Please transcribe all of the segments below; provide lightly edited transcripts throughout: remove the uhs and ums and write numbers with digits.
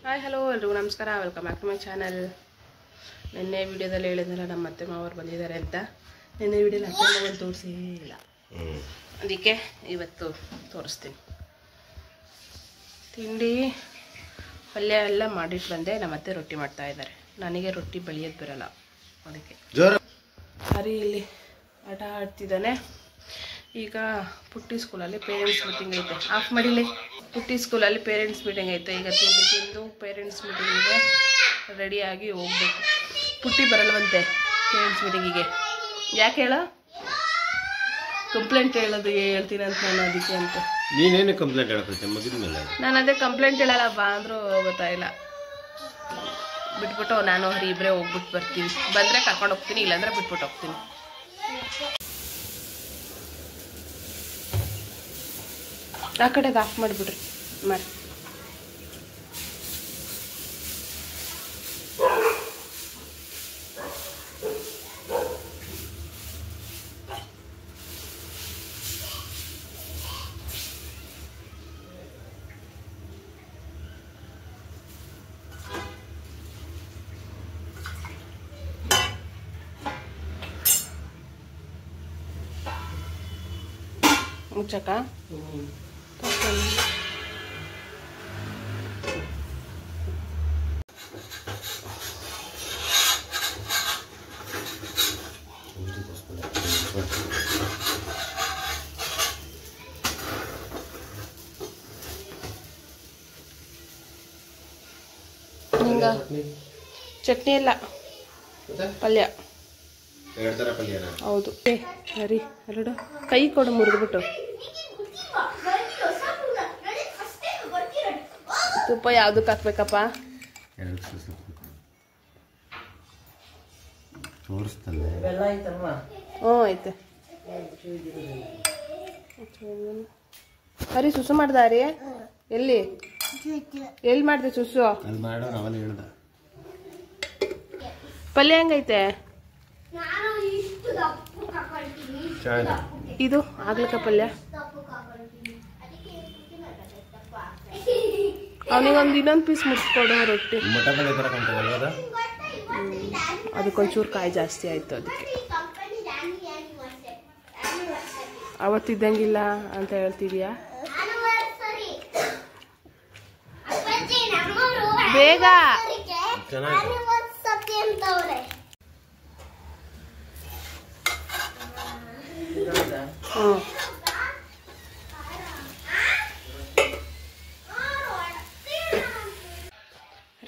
Hi hello ಎಲ್ರಿಗೂ ನಮಸ್ಕಾರ, welcome back to my channel. ನಿನ್ನೆ ವಿಡಿಯೋದಲ್ಲಿ ಹೇಳಿದ್ನಲ್ಲ ನಮ್ಮ ಅತ್ತೆ ಮಾವರು ಬಂದಿದ್ದಾರೆ ಅಂತ. ನಿನ್ನೆ ವಿಡಿಯೋಲಿ ಅತ್ತೆ ಮಾವನ ತೋರಿಸೇ ಇಲ್ಲ, ಅದಕ್ಕೆ ಇವತ್ತು ತೋರಿಸ್ತೀನಿ. ತಿಂಡಿ ಪಲ್ಯ ಎಲ್ಲ ಮಾಡಿಟ್ಟು ಬಂದೆ. ನಮ್ಮ ಅತ್ತೆ ರೊಟ್ಟಿ ಮಾಡ್ತಾ ಇದ್ದಾರೆ. ನನಗೆ ರೊಟ್ಟಿ ಬೆಳೆಯೋದು ಬರಲ್ಲ, ಅದಕ್ಕೆ ಹರಿ ಇಲ್ಲಿ ಆಟ ಆಡ್ತಿದ್ದಾನೆ. ಈಗ ಪುಟ್ಟಿ ಸ್ಕೂಲಲ್ಲಿ ಪೇರೆಂಟ್ಸ್ ಮೀಟಿಂಗ್ ಐತೆ. ಆಫ್ ಮಾಡಿಲಿ. ಪುಟ್ಟಿ ಸ್ಕೂಲಲ್ಲಿ ಪೇರೆಂಟ್ಸ್ ಮೀಟಿಂಗ್ ಐತೆ. ಈಗ ತಿಂದು ಪೇರೆಂಟ್ಸ್ ಮೀಟಿಂಗಿಗೆ ರೆಡಿಯಾಗಿ ಹೋಗ್ಬೇಕು. ಪುಟ್ಟಿ ಬರಲ್ವಂತೆ ಪೇರೆಂಟ್ಸ್ ಮೀಟಿಂಗಿಗೆ. ಯಾಕೆ ಹೇಳ? ಕಂಪ್ಲೇಂಟ್ ಹೇಳ್ತೀನಿ ಅಂತ ನಾನು, ಅದಕ್ಕೆ ಅಂತ. ನೀನೇನು ಕಂಪ್ಲೇಂಟ್ ಹೇಳಕ್ಕೆ ಮಗಿದ ಮೇಲೆ? ನಾನು ಅದೇ ಕಂಪ್ಲೇಂಟ್ ಹೇಳಲ್ಲ ಬಾ ಅಂದರೂ ಗೊತ್ತಾಯಿಲ್ಲ. ಬಿಟ್ಬಿಟ್ಟು ನಾನು ಹರಿ ಇಬ್ಬರೇ ಹೋಗ್ಬಿಟ್ಟು ಬರ್ತೀವಿ. ಬಂದರೆ ಕರ್ಕೊಂಡು ಹೋಗ್ತೀನಿ, ಇಲ್ಲಾಂದ್ರೆ ಬಿಟ್ಬಿಟ್ಟು ಹೋಗ್ತೀನಿ. ಆ ಕಡೆಗೆ ಆಫ್ ಮಾಡಿಬಿಡ್ರಿ ಮಾಡಿ. ಮುಚ್ಚಕ್ಕ ಹಿಂಗ ಚಟ್ನಿ ಇಲ್ಲ, ಪಲ್ಯ. ಹೌದು. ಸರಿ, ಎರಡು ಕೈ ಕೊಡು ಮುರಿದ್ಬಿಟ್ಟು. ತುಪ್ಪ ಯಾವ್ದಕ್ಕೆ ಹಾಕ್ಬೇಕಪ್ಪ? ಹ್ಞೂ ಐತೆ. ಸರಿ, ಸುಸು ಮಾಡ್ದಾರಿ? ಎಲ್ಲಿ ಮಾಡಿದೆ ಸುಸು? ಪಲ್ಯ ಹೆಂಗೈತೆ? ಇದು ಆಗ್ಲಿಕ್ಕ ಪಲ್ಯ. ಅವನಿಗೊಂದು ಇನ್ನೊಂದು ಪೀಸ್ ಮುಟ್ಕೊಡು ರೊಟ್ಟಿ. ಅದಕ್ಕೊಂಚೂರು ಕಾಯಿ ಜಾಸ್ತಿ ಆಯ್ತು, ಅದಕ್ಕೆ. ಅವತ್ತಿದ್ದಂಗಿಲ್ಲ ಅಂತ ಹೇಳ್ತಿದ್ಯಾ? ಬೇಗ.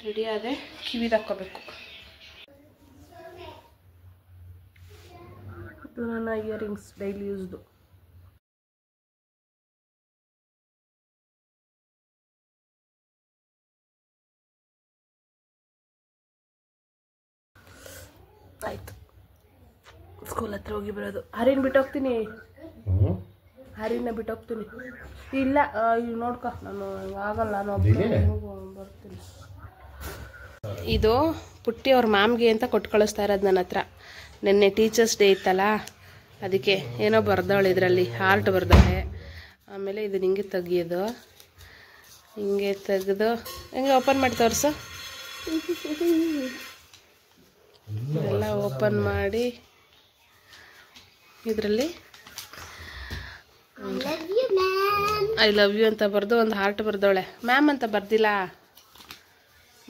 ರೆಡಿ ಆದ್ರೆ ಕಿವಿದು ಹಾಕ್ಕೋಬೇಕು. ಇದು ನನ್ನ ಇಯರಿಂಗ್ಸ್, ಡೈಲಿ ಯೂಸ್ದು. ಆಯ್ತು, ಸ್ಕೂಲ್ ಹತ್ರ ಹೋಗಿ ಬರೋದು. ಹರಿನ ಬಿಟ್ಟೋಗ್ತೀನಿ, ಹರಿನ ಬಿಟ್ಟೋಗ್ತೀನಿ. ಇಲ್ಲ ನೋಡ್ಕೊ, ನಾನು ಆಗಲ್ಲ, ನಾನು ಬರ್ತೀನಿ. ಇದು ಪುಟ್ಟಿ ಅವ್ರ ಮ್ಯಾಮ್ಗೆ ಅಂತ ಕೊಟ್ಟು ಕಳಿಸ್ತಾ ಇರೋದು ನನ್ನ ಹತ್ರ. ನಿನ್ನೆ ಟೀಚರ್ಸ್ ಡೇ ಇತ್ತಲ್ಲ, ಅದಕ್ಕೆ ಏನೋ ಬರ್ದವಳು, ಇದರಲ್ಲಿ ಹಾರ್ಟ್ ಬರ್ದವಳೆ. ಆಮೇಲೆ ಇದು ಹಿಂಗೆ ತೆಗಿಯೋದು, ಹಿಂಗೆ ತೆಗೆದು ಹಿಂಗೆ ಓಪನ್ ಮಾಡಿ ತೋರಿಸು. ಎಲ್ಲ ಓಪನ್ ಮಾಡಿ ಇದರಲ್ಲಿ ಐ ಲವ್ ಯು ಅಂತ ಬರೆದು ಒಂದು ಹಾರ್ಟ್ ಬರ್ದವಳೆ. ಮ್ಯಾಮ್ ಅಂತ ಬರ್ದಿಲ್ಲ,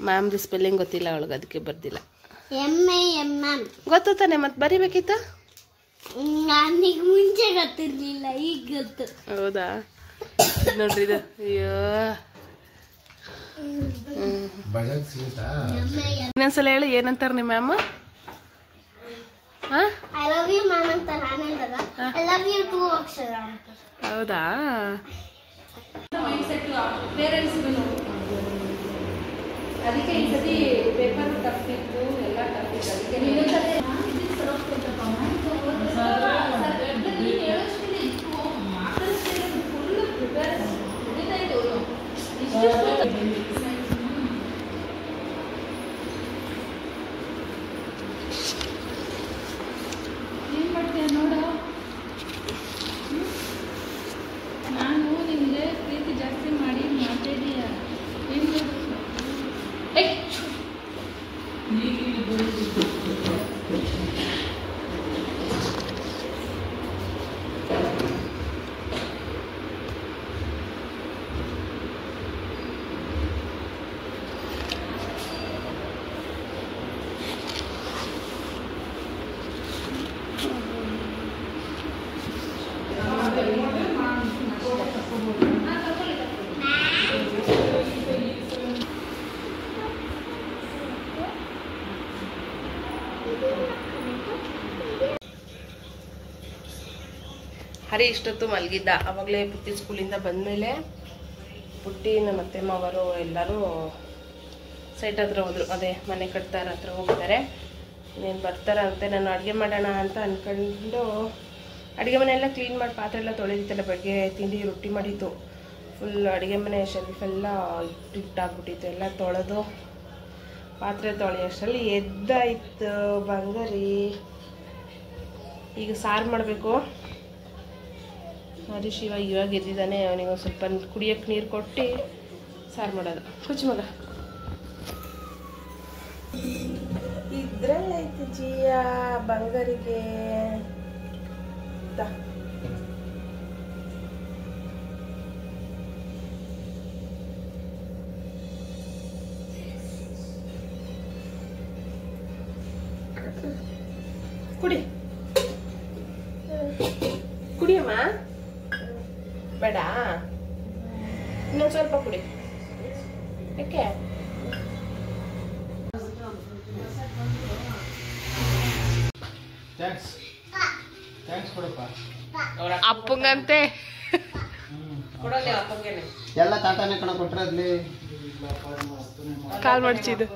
ಮ್ಯಾಮ್ದು ಸ್ಪೆಲ್ಲಿಂಗ್ ಗೊತ್ತಿಲ್ಲ ಅವಳಿಗೆ, ಅದಕ್ಕೆ ಬರ್ದಿಲ್ಲ. ಗೊತ್ತು ತಾನೆ, ಮತ್ತೆ ಬರಿಬೇಕಿತ್ತು. ಮುಂಚೆ ಗೊತ್ತಿರ್ಲಿಲ್ಲ, ಈಗ ಗೊತ್ತು. ಹೌದಾ? ನೋಡ್ರಿ ಇದು. ಅಯ್ಯೋ, ಇನ್ನೊಂದ್ಸಲ ಹೇಳಿ, ಏನಂತಾರ ನಿಮ್ಮ ಮ್ಯಾಮ್? ಹೌದಾ? ಅದಕ್ಕೆ ಈ ಸತಿ ಪೇಪರ್ ಟಫ್ ಇತ್ತು, ಎಲ್ಲ ಟಫ್ ಇತ್ತು. ಅದಕ್ಕೆ ಏನು ಮಾಡ್ತೀಯ ನೋಡು. ನಾನು ನಿಮಗೆ ಪ್ರೀತಿ ಜಾಸ್ತಿ ಮಾಡಿ ಮಾತಾಡಿಯ. ಏನು ಹರಿ ಇಷ್ಟೊತ್ತು ಮಲಗಿದ್ದ. ಅವಾಗಲೇ ಪುಟ್ಟಿ ಸ್ಕೂಲಿಂದ ಬಂದಮೇಲೆ ಪುಟ್ಟಿ ನಮ್ಮ ಅತ್ತೆ ಮಾವರು ಎಲ್ಲರೂ ಸೈಟ್ ಹತ್ರ ಹೋದ್ರು. ಅದೇ ಮನೆ ಕಟ್ತಾರ ಹತ್ರ ಹೋಗಿದ್ದಾರೆ. ಇನ್ನೇನು ಬರ್ತಾರಂತೆ. ನಾನು ಅಡುಗೆ ಮಾಡೋಣ ಅಂತ ಅಂದ್ಕೊಂಡು ಅಡುಗೆ ಮನೆ ಎಲ್ಲ ಕ್ಲೀನ್ ಮಾಡಿ ಪಾತ್ರೆ ಎಲ್ಲ ತೊಳೆದಿತ್ತಲ್ಲ. ಬೆಳಗ್ಗೆ ತಿಂಡಿ ರೊಟ್ಟಿ ಮಾಡಿತ್ತು. ಫುಲ್ ಅಡುಗೆ ಮನೆ ಶೆಲ್ಫೆಲ್ಲ ಇಟ್ಟಾಗ್ಬಿಟ್ಟಿತ್ತು. ಎಲ್ಲ ತೊಳೆದು ಪಾತ್ರೆ ತೊಳೆ ಅಷ್ಟರಲ್ಲಿ ಎದ್ದಾಯ್ತು ಬಂಗಾರಿ. ಈಗ ಸಾರು ಮಾಡಬೇಕು. ಹರೀಶ್ ಇವಾಗ ಎದ್ದಿದ್ದಾನೆ. ಅವನಿಗೆ ಒಂದು ಸ್ವಲ್ಪ ಕುಡಿಯೋಕ್ಕೆ ನೀರು ಕೊಟ್ಟು ಸಾರು ಮಾಡೋದು. ಕುಚ್ಚು ಮಗ ಇದ್ರಲ್ಲೈತೆ ಜಿಯ ಬಂಗಾರಿಗೆ. ಕುಡಿ ಕುಡಿಯಮ್ಮ. ಬೇಡ ಇನ್ನೊಂದು ಸ್ವಲ್ಪ ಕುಡಿ. ಯಾಕೆ ಅಪ್ಪಂಗಂತೆ ಕೊಡೋಲ್ಲ. ಅಪ್ಪಂಗೇನೆ ಎಲ್ಲ ತಾತಾನೆ ಕಣ ಕೊಟ್ರೆ ಅಲ್ಲಿ ಕಾಲ್ ಮಡ್ಚಿದ್ದು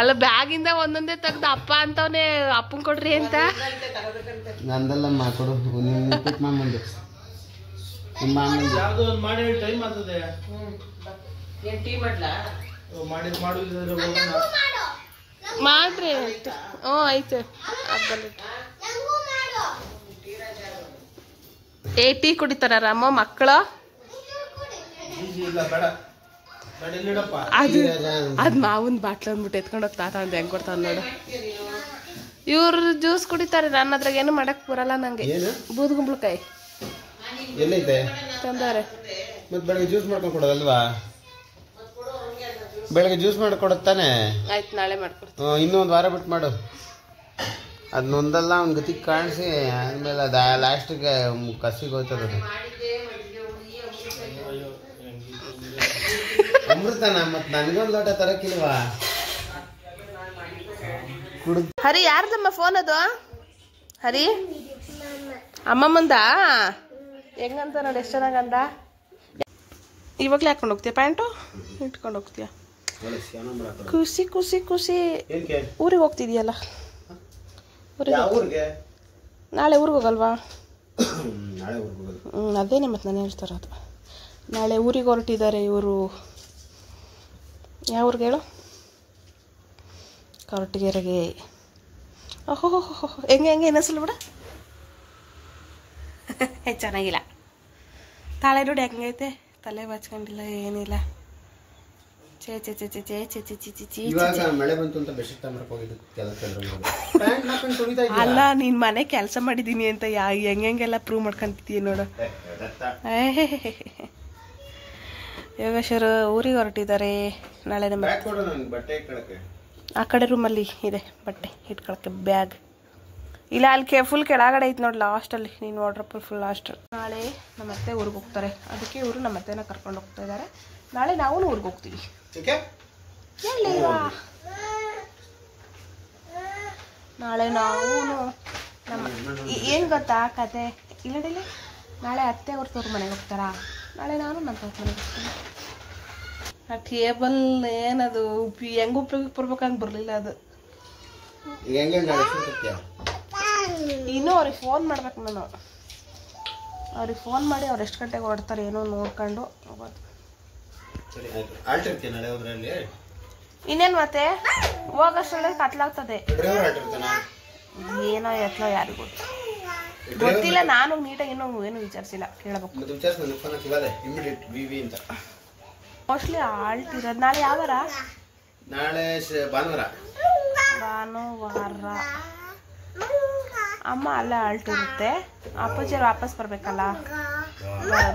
ಅಲ್ಲ. ಬ್ಯಾಗಿಂದ ಒಂದೊಂದೇ ತೆಗ್ದು ಅಪ್ಪ ಅಂತವನೇ ಅಪ್ಪನ್ ಕೊಡ್ರಿ ಅಂತ. ನಂದಲ್ಲಮ್ಮ ಕೊಡು. ನಿನ್ನ ಮಾಮಂದು ನಿಮ್ಮ ಮಾಮಂದು ಯಾವ್ದೋ ಒಂದು ಮಾಡಿ ಟೈಮ್ ಆಗ್ತದೆ. ಏನ್ ಟೀ ಮಾಡ್ಲಾ? ಮಾಡುದಿದ್ರೆ ಮಾಡ್ರಿ. ಹ್ಞೂ ಆಯ್ತು. ಏ ಟೀ ಕುಡಿತಾರ ರಾಮ ಮಕ್ಕಳು? ಇಲ್ಲ ಬೇಡ ಬೇಡ ಇಲ್ಲಿಡಪ್ಪ. ಅದ್ ಮಾವನ್ ಬಾಟ್ಲ್ ಅಂದ್ಬಿಟ್ಟು ಎತ್ಕೊಂಡು ಹೋಗಿ ತಾತ ಅಂತ ಹೆಂಗ್ ಕೊಡ್ತಾವ ನೋಡು. ಇವ್ರು ಜ್ಯೂಸ್ ಕುಡಿತಾರೆ. ನನ್ನ ಅದ್ರಾಗ ಏನು ಮಾಡಕ್ ಬರಲ್ಲ ನಂಗೆ. ಬೂದ್ಗುಂಬಳಕಾಯಿ ಎಲ್ಲೈತೆ ತಂದಾರೆ. ಮತ್ತೆ ಬೆಳಗ್ಗೆ ಜ್ಯೂಸ್ ಮಾಡ್ಕೊಂಡು ಕೊಡೋದಲ್ವಾ? ಬೆಳಗ್ಗೆ ಜ್ಯೂಸ್ ಮಾಡಿಕೊಡುತ್ತಾನೆ. ಆಯ್ತು ನಾಳೆ ಮಾಡ್ಕೊಡ್ತೀನಿ. ಇನ್ನೂ ಒಂದು ವಾರ ಬಿಟ್ಟು ಮಾಡು. ಅದನ್ನೊಂದಲ್ಲ ಅವ್ನ ಗತಿಗೆ ಕಾಣಿಸಿ ಆದ್ಮೇಲೆ ಅದು ಲಾಸ್ಟಿಗೆ ಕಸಿಗೆ ಹೋಯ್ತದ. ಅಮೃತನ ಮತ್ತೆ ನನಗೊಂದು ಲೋಟ ತರಕಿಲ್ವಾ? ಕುಡ್ ಹರಿ ಯಾರ್ದಮ್ಮ ಫೋನ್ ಅದು? ಹರಿ ಅಮ್ಮಮ್ಮಂದ. ಹೆಂಗಂತ ನೋಡಿ ಎಷ್ಟು ಚೆನ್ನಾಗಂದ. ಇವಾಗಲೇ ಹಾಕೊಂಡು ಹೋಗ್ತೀಯ ಪ್ಯಾಂಟು? ಇಟ್ಕೊಂಡು ಹೋಗ್ತೀಯ? ಖುಷಿ ಖುಷಿ ಖುಷಿ. ಊರಿಗೆ ಹೋಗ್ತಿದೀಯಲ್ಲ? ನಾಳೆ ಊರಿಗೆ ಹೋಗಲ್ವಾ? ಅದೇನೆ ಮತ್ತೆ ನಾನು ಹೇಳ್ತಾರದು. ನಾಳೆ ಊರಿಗೆ ಹೊರಟಿದ್ದಾರೆ ಇವರು. ಯಾವ ಊರಿಗೆ ಹೇಳು? ಕೊರಟಗೆರೆಗೆ. ಓಹೋ ಹೆಂಗೆ ಹೆಂಗೆ ಇನ್ನೊಂದ್ಸಲ ಬಿಡ. ಚೆನ್ನಾಗಿಲ್ಲ. ತಾಳೆ ನೋಡಿ ಹೆಂಗೈತೆ. ತಲೆ ಬಾಚ್ಕೊಂಡಿಲ್ಲ ಏನಿಲ್ಲ. ಚೇ ಚೇ ಚೇ ಚೇ ಚೇ ಚೇ ಚೇ ಚೇ ಚೇ ಚೇ. ಇವಾಗ ಮಳೆ ಬಂತು ಅಂತ ಬೆಡ್ಶೀಟ್ ತಗೊಂಡು ಹೋಗಿದ್ದು ಪ್ಯಾಂಟ್ ಹಾಕೊಂಡು ತುಳಿತಾ ಇದ್ದೀಯ. ಅಲ್ಲ ನೀನ್ ಮನೆ ಕೆಲಸ ಮಾಡಿದೀನಿ ಅಂತ ಹೆಂಗೆಲ್ಲ ಪ್ರೂವ್ ಮಾಡ್ಕೊಂತಿದ್ದೀಯ ನೋಡು. ಯೋಗೇಶ್ವರ ಊರಿಗೆ ಹೊರಟಿದ್ದಾರೆ. ನಾಳೆ ನಮ್ಮ ಬಟ್ಟೆ ಇಟ್ಕೊಳಕ್ಕೆ ಆ ಕಡೆ ರೂಮಲ್ಲಿ ಇದೆ ಬಟ್ಟೆ ಇಟ್ಕೊಳಕ್ಕೆ ಬ್ಯಾಗ್. ಇಲ್ಲ ಅಲ್ಲಿ ಫುಲ್ ಕೆಳಗಡೆ ಐತೆ ನೋಡಿ ಲಾಸ್ಟಲ್ಲಿ. ನೀನು ವಾಡ್ರಪ್ ಫುಲ್ ಲಾಸ್ಟ್. ನಾಳೆ ನಮ್ಮ ಅತ್ತೆ ಊರಿಗೆ ಹೋಗ್ತಾರೆ. ಅದಕ್ಕೆ ಇವರು ನಮ್ಮ ಅತ್ತೆನ ಕರ್ಕೊಂಡು ಹೋಗ್ತಾ ಇದ್ದಾರೆ. ನಾಳೆ ನಾವು ಊರಿಗೆ ಹೋಗ್ತೀವಿ. ನಾಳೆ ನಾವು ನಮ್ಮ ಏನು ಗೊತ್ತಾ ಕತೆ ಇಲ್ಲಡಿಲ್ಲ. ನಾಳೆ ಅತ್ತೆ ಅವ್ರ ತವ್ರ ಮನೆಗೆ ಹೋಗ್ತಾರಾ. ನಾಳೆ ನಾನು ನನ್ನ ತವ್ರ ಮನೆಗೆ ಹೋಗ್ತೀನಿ. ಆ ಟೇಬಲ್ ಏನದು ಹೆಂಗೆ ಉಪಯೋಗಕ್ಕೆ ಬರ್ಬೇಕಂತ ಬರಲಿಲ್ಲ ಅದು. ಇನ್ನೂ ಅವ್ರಿಗೆ ಫೋನ್ ಮಾಡ್ಬೇಕು ನಾನು. ಅವ್ರಿಗೆ ಫೋನ್ ಮಾಡಿ ಅವ್ರು ಎಷ್ಟು ಗಂಟೆಗೆ ಹೊರಡ್ತಾರೆ ಏನೋ ನೋಡ್ಕೊಂಡು ಹೋಗೋದು. ಇನ್ನೇನು ಮತ್ತೆ ಹೋಗೋಷ್ಟೊಳಗೆ ಕತ್ಲಾಗ್ತದೆ. ಏನೋ ಎತ್ತಲೋ ಯಾರಿಗೂ ಗೊತ್ತಿಲ್ಲ. ನಾನು ನೀಟಾಗಿ ಏನು ವಿಚಾರಿಸಿಲ್ಲ. ಕೇಳಬೇಕು. ಮೋಸ್ಟ್ಲಿ ಆಲ್ಟ್ ಇರೋದು. ನಾಳೆ ಯಾವ ವಾರ? ನಾಳೆ ಭಾನುವಾರ. ಅಮ್ಮ ಅಲ್ಲೇ ಆಲ್ಟ್ ಇರುತ್ತೆ. ಅಪ್ಪಾಜಿ ವಾಪಸ್ ಬರ್ಬೇಕಲ್ಲ,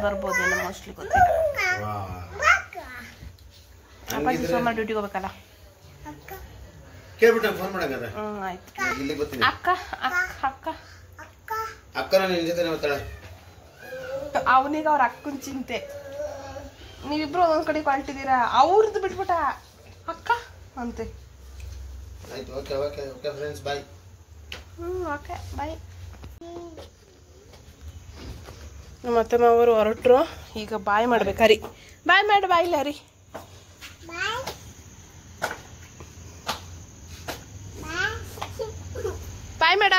ಬರ್ಬೋದೇನೋ ಮೋಸ್ಟ್ಲಿ ಗೊತ್ತಿಲ್ಲ. ಅಪ್ಪಾಜಿ ಸೋಮವಾರ ಡ್ಯೂಟಿಗೆ ಹೋಗ್ಬೇಕಲ್ಲ. ಕೇಳ್ಬಿಟ್ಟು ಫೋನ್ ಮಾಡಂಗಾದ್ರೆ. ಆಯ್ತು. ಇಲ್ಲಿ ಬರ್ತೀನಿ. ಅಕ್ಕ ಅಕ್ಕ ಅಕ್ಕನ ನಿನ್ನ ಜೊತೆ ಬರ್ತಾಳೆ. ಅವನಿಗೆ ಅವ್ರ ಅಕ್ಕನ ಚಿಂತೆ. ನೀವಿಬ್ರು ಒಂದೊಂದ್ ಕಡೆ ಹೊರಟಿದ್ದೀರಾ. ಅವ್ರದ್ದು ಬಿಟ್ಬಿಟ್ಟ ಅಕ್ಕ ಅಂತೆ. ಆಯ್ತು. Okay okay okay friends bye. Okay bye. ಮತ್ತೆ ಮಾವರು ಹೊರಟ್ರು. ಈಗ ಬಾಯ್ ಮಾಡ್ಬೇಕು ಹರಿ. ಬಾಯ್ ಮಾಡು, ಬಾಯಿಲ್ಲ ಹರಿ. ಬಾಯ್ ಮಾಡ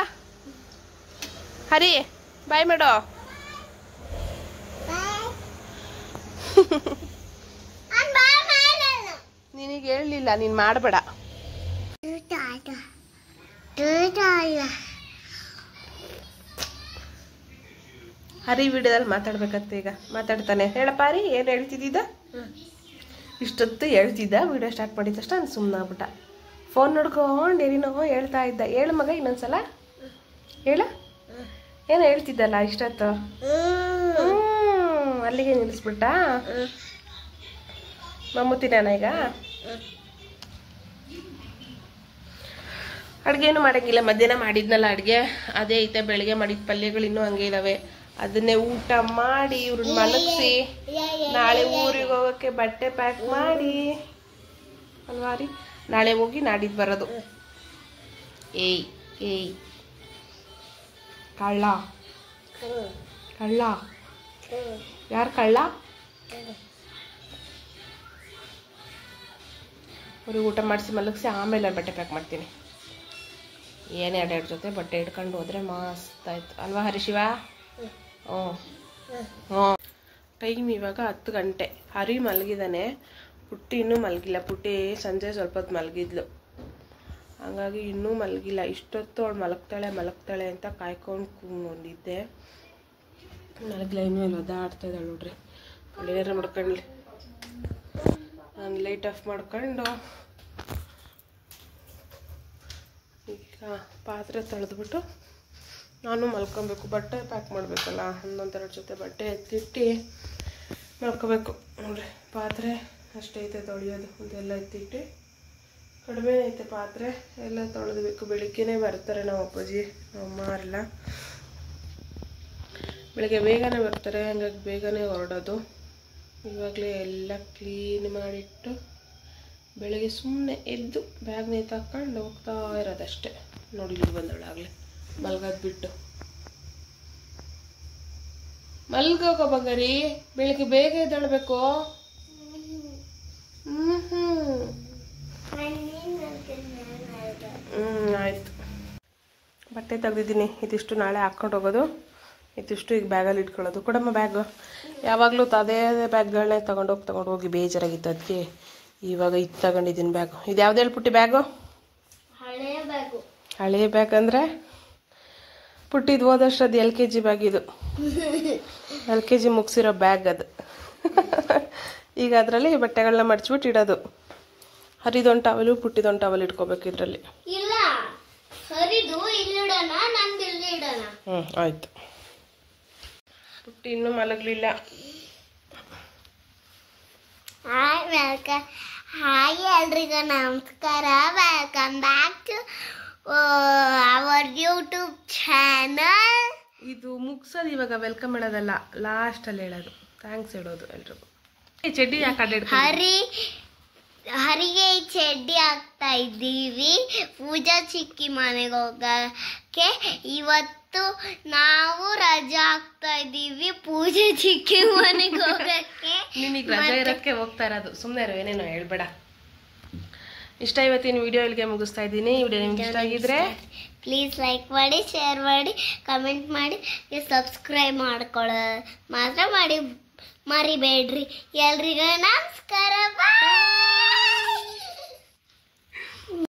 ಹರಿ, ಬಾಯ್ ಮಾಡೋ. ನಿನಗೆ ಹೇಳಲಿಲ್ಲ, ನೀನು ಮಾಡಬೇಡ. ಹರಿ ವಿಡಿಯೋದಲ್ಲಿ ಮಾತಾಡ್ಬೇಕಂತ ಈಗ ಮಾತಾಡ್ತಾನೆ. ಹೇಳಪ್ಪ ಹರಿ, ಏನು ಹೇಳ್ತಿದ್ದ? ಇಷ್ಟೊತ್ತು ಹೇಳ್ತಿದ್ದ, ವಿಡಿಯೋ ಸ್ಟಾರ್ಟ್ ಮಾಡಿದ ತಕ್ಷಣ ನಾನು ಸುಮ್ಮನೆ ಆಗ್ಬಿಟ್ಟ. ಫೋನ್ ನೋಡ್ಕೊಂಡು ಏನೇನೋ ಹೇಳ್ತಾ ಇದ್ದ. ಹೇಳು ಮಗ ಇನ್ನೊಂದ್ಸಲ ಹೇಳ. ಏನು ಹೇಳ್ತಿದ್ದಲ್ಲ ಇಷ್ಟೊತ್ತು? ಅಲ್ಲಿಗೆ ನಿಲ್ಲಿಸ್ಬಿಟ್ಟ. ಮಮ್ಮುತ್ತಿನ ಈಗ ಅಡುಗೆ ಏನು ಮಾಡೋಂಗಿಲ್ಲ. ಮಧ್ಯಾಹ್ನ ಮಾಡಿದ್ನಲ್ಲ ಅಡುಗೆ, ಅದೇ ಐತೆ. ಬೆಳಗ್ಗೆ ಮಾಡಿದ ಪಲ್ಯಗಳು ಇನ್ನೂ ಹಂಗೆ ಇದ್ದಾವೆ. ಅದನ್ನೇ ಊಟ ಮಾಡಿ ಇವ್ರನ್ನ ಮಲಗಿಸಿ ನಾಳೆ ಊರಿಗೆ ಹೋಗೋಕ್ಕೆ ಬಟ್ಟೆ ಪ್ಯಾಕ್ ಮಾಡಿ ಅಲ್ವಾ ರೀ. ನಾಳೆ ಹೋಗಿ ನಾಡಿದ್ದು ಬರೋದು. ಏಯ್ ಏಯ್ ಕಳ್ಳ ಕಳ್ಳ, ಯಾರು ಕಳ್ಳ? ಅವ್ರಿಗೆ ಊಟ ಮಾಡಿಸಿ ಮಲಗಿಸಿ ಆಮೇಲೆ ಬಟ್ಟೆ ಪ್ಯಾಕ್ ಮಾಡ್ತೀನಿ. ಏನೇ ಎರಡೆರಡು ಜೊತೆ ಬಟ್ಟೆ ಇಟ್ಕೊಂಡು ಹೋದರೆ ಮಸ್ತಾಯ್ತು ಅಲ್ವಾ ಹರಿಶಿವ? ಹ್ಞೂ ಹ್ಞೂ. ಟೈಮ್ ಇವಾಗ 10 ಗಂಟೆ. ಹರಿ ಮಲಗಿದ್ದಾನೆ, ಪುಟ್ಟಿ ಇನ್ನೂ ಮಲಗಿಲ್ಲ. ಪುಟ್ಟಿ ಸಂಜೆ ಸ್ವಲ್ಪ ಹೊತ್ತು ಮಲಗಿದ್ಲು, ಹಾಗಾಗಿ ಇನ್ನೂ ಮಲಗಿಲ್ಲ. ಇಷ್ಟೊತ್ತು ಅವಳು ಮಲಗ್ತಾಳೆ ಅಂತ ಕಾಯ್ಕೊಂಡು ಕೂಗೊಂಡಿದ್ದೆ. ಮಲಗಿಲ್ಲ, ಇನ್ನೂ ಇಲ್ಲಿ ಒದ್ದಾಡ್ತಾ ಇದ್ದಾಳೆ ನೋಡ್ರಿ. ಅವಳು ಏನಾರು ಮಾಡ್ಕೊಳ್ಳಿ. ನಾನು ಲೈಟ್ ಆಫ್ ಮಾಡ್ಕೊಂಡು ಈಗ ಪಾತ್ರೆ ತೊಳೆದ್ಬಿಟ್ಟು ನಾನು ಮಲ್ಕೊಬೇಕು. ಬಟ್ಟೆ ಪ್ಯಾಕ್ ಮಾಡಬೇಕಲ್ಲ, 11-2 ಜೊತೆ ಬಟ್ಟೆ ಎತ್ತಿಟ್ಟು ಮಲ್ಕೋಬೇಕು ನೋಡ್ರಿ. ಪಾತ್ರೆ ಅಷ್ಟೇ ಐತೆ ತೊಳೆಯೋದು, ಅದೆಲ್ಲ ಎತ್ತಿಟ್ಟು ಕಡಿಮೆ ಐತೆ ಪಾತ್ರೆ ಎಲ್ಲ ತೊಳೆದ್ಬೇಕು. ಬೆಳಿಗ್ಗೆನೇ ಬರ್ತಾರೆ ನಮ್ಮ ಅಪ್ಪಾಜಿ, ನಮ್ಮ ಅಮ್ಮ ಎಲ್ಲ ಬೆಳಗ್ಗೆ ಬೇಗನೆ ಬರ್ತಾರೆ, ಹಂಗಾಗಿ ಬೇಗನೆ ಹೊರಡೋದು. ಇವಾಗಲೇ ಎಲ್ಲ ಕ್ಲೀನ್ ಮಾಡಿಟ್ಟು ಬೆಳಗ್ಗೆ ಸುಮ್ಮನೆ ಎದ್ದು ಬ್ಯಾಗ್ ನೇತಾಕೊಂಡು ಹೋಗ್ತಾ ಇರೋದಷ್ಟೇ. ನೋಡಿ ಇಲ್ಲಿ ಬಂದಳಾಗಲೇ ಮಲ್ಗೋದು ಬಿಟ್ಟು. ಮಲ್ಗೋಗೋ ಬಂಗಾರಿ, ಬೆಳಿಗ್ಗೆ ಬೇಗ ಎದ್ದೇಳಬೇಕು. ಆಯಿತು. ಬಟ್ಟೆ ತೆಗ್ದಿದ್ದೀನಿ. ಇದಿಷ್ಟು ನಾಳೆ ಹಾಕ್ಕೊಂಡು ಹೋಗೋದು, ಇದಿಷ್ಟು ಈಗ ಬ್ಯಾಗಲ್ಲಿ ಇಟ್ಕೊಳ್ಳೋದು. ಕೊಡಮ್ಮ ಬ್ಯಾಗು. ಯಾವಾಗಲೂ ಅದೇ ಬ್ಯಾಗ್ಗಳನ್ನೇ ತೊಗೊಂಡು ಹೋಗಿ ಬೇಜಾರಾಗಿತ್ತು. ಅದಕ್ಕೆ ಇವಾಗ ಇದು ತಗೊಂಡಿದ್ದೀನಿ ಬ್ಯಾಗು. ಇದು ಯಾವ್ದು ಹೇಳ್ಬಿಟ್ಟು ಬ್ಯಾಗು? ಹಳೆಯ ಬ್ಯಾಗ್ ಅಂದರೆ ಪುಟ್ಟಿದ್ದು ಹೋದಷ್ಟದು LKG ಬ್ಯಾಗ್. ಇದು LKG ಮುಗಿಸಿರೋ ಬ್ಯಾಗ್ ಅದು. ಈಗ ಅದರಲ್ಲಿ ಬಟ್ಟೆಗಳನ್ನ ಮಡ್ಚಿಬಿಟ್ಟು ಇಡೋದು. ಹರಿದೊಂದು ಟವಲು, ಪುಟ್ಟಿದೊಂದು ಟವಲ್ ಇಟ್ಕೋಬೇಕು ಇದರಲ್ಲಿ. ಆಯ್ತು. ಪುಟ್ಟಿ ಇನ್ನೂ ಮಲಗಲಿಲ್ಲ. ಹಾಯ್ ಎಲ್ರಿಗೂ ನಮಸ್ಕಾರ. Welcome back to our YouTube channel. ಇದು ಮುಗ್ಸೋದು ಇವಾಗ, ವೆಲ್ಕಮ್ ಹೇಳೋದಲ್ಲ, ಲಾಸ್ಟಲ್ಲಿ ಹೇಳೋದು, ಥ್ಯಾಂಕ್ಸ್ ಹೇಳೋದು ಎಲ್ರಿಗೂ. ಚಡ್ಡಿ ಯಾಕೆ ಹರಿಗೆ ಚಡ್ಡಿ ಹಾಕ್ತಾ ಇದ್ದೀವಿ ಪೂಜಾ ಚಿಕ್ಕಿ ಮನೆಗೆ ಹೋಗಕ್ಕೆ. ಇವತ್ತು ನಾವು ರಜಾ ಹಾಕ್ತಾ ಇದ್ದೀವಿ ಪೂಜಾ ಚಿಕ್ಕಿ ಮನೆಗೆ ಹೋಗಕ್ಕೆ. ನಿನಗೆ ರಜೆ ಇರೋಕ್ಕೆ ಹೋಗ್ತಾ ಇರೋದು, ಸುಮ್ಮನೆ ಇರೋ, ಏನೇನೋ ಹೇಳ್ಬೇಡ. ಇಷ್ಟ ಇವತ್ತಿನ ವಿಡಿಯೋ ಇಲ್ಲಿಗೆ ಮುಗಿಸ್ತಾ ಇದ್ದೀನಿ. ವಿಡಿಯೋ ನಿಮ್ಗೆ ಇಷ್ಟ ಆಗಿದ್ರೆ ಪ್ಲೀಸ್ ಲೈಕ್ ಮಾಡಿ, ಶೇರ್ ಮಾಡಿ, ಕಮೆಂಟ್ ಮಾಡಿ, ಸಬ್ಸ್ಕ್ರೈಬ್ ಮಾಡ್ಕೊಳ್ಳೋ ಮಾತ್ರ ಮರಿಬೇಡ್ರಿ. ಎಲ್ರಿಗೂ ನಮಸ್ಕಾರ. ಬಾಯ್.